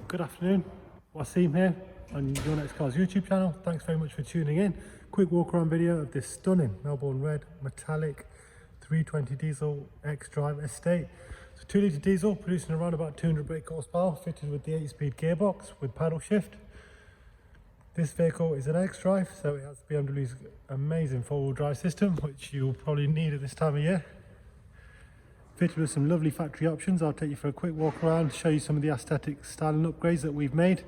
Good afternoon, Wasim here on Your Next Cars YouTube channel. Thanks very much for tuning in. Quick walk around video of this stunning Melbourne red metallic 320 diesel X-Drive estate. It's a 2 litre diesel producing around about 200 brake horsepower, fitted with the 8-speed gearbox with paddle shift. This vehicle is an X-Drive, so it has BMW's amazing 4-wheel drive system, which you'll probably need at this time of year. Fitted with some lovely factory options. I'll take you for a quick walk around, show you some of the aesthetic styling upgrades that we've made,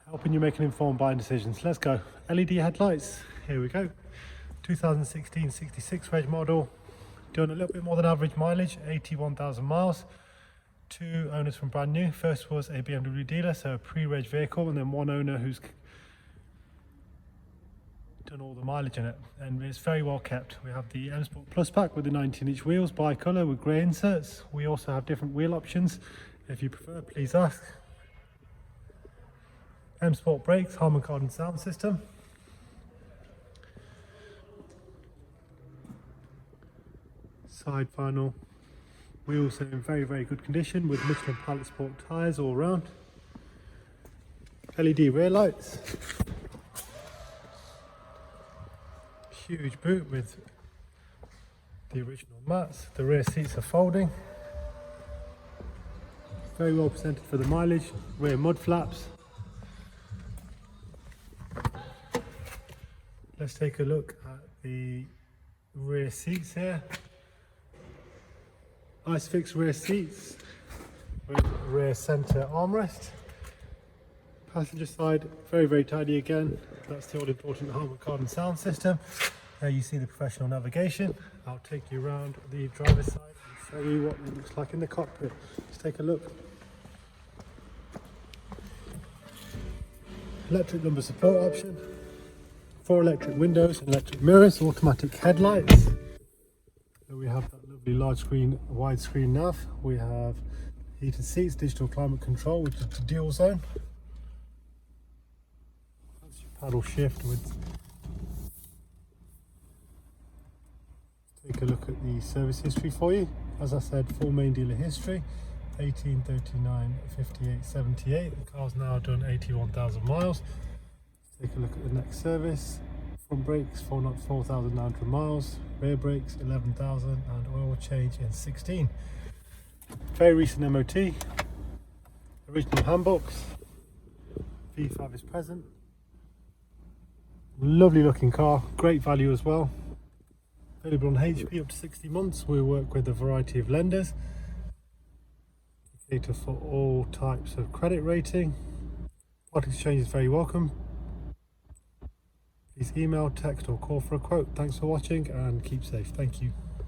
helping you make an informed buying decisions. Let's go. LED headlights, here we go. 2016 66 reg model, doing a little bit more than average mileage, 81,000 miles. 2 owners from brand new. First was a BMW dealer, so a pre-reg vehicle, and then one owner who's done all the mileage in it, and it's very well kept. We have the M Sport Plus pack with the 19-inch wheels, bi-colour with grey inserts. We also have different wheel options. If you prefer, please ask. M Sport brakes, Harman Kardon sound system. Side panel. Wheels are in very good condition with Michelin Pilot Sport tyres all around. LED rear lights. Huge boot with the original mats. The rear seats are folding. Very well presented for the mileage. Rear mud flaps. Let's take a look at the rear seats here. Isofix rear seats with rear centre armrest. Passenger side, very tidy again. That's the all important Harman Kardon sound system. There you see the professional navigation. I'll take you around the driver's side and show you what it looks like in the cockpit. Let's take a look. Electric lumbar support option, 4 electric windows, electric mirrors, automatic headlights. So we have that lovely large screen, widescreen nav. We have heated seats, digital climate control, which is the dual zone. That's your paddle shift with. Take a look at the service history for you. As I said, full main dealer history, 18, 39, 58, 78. The car's now done 81,000 miles. Let's take a look at the next service. Front brakes, 4,900 miles. Rear brakes, 11,000, and oil change in 16. Very recent MOT. Original handbooks. V5 is present. Lovely looking car, great value as well. Available on HP up to 60 months. We work with a variety of lenders. We cater for all types of credit rating. Part exchange is very welcome. Please email, text or call for a quote. Thanks for watching and keep safe. Thank you.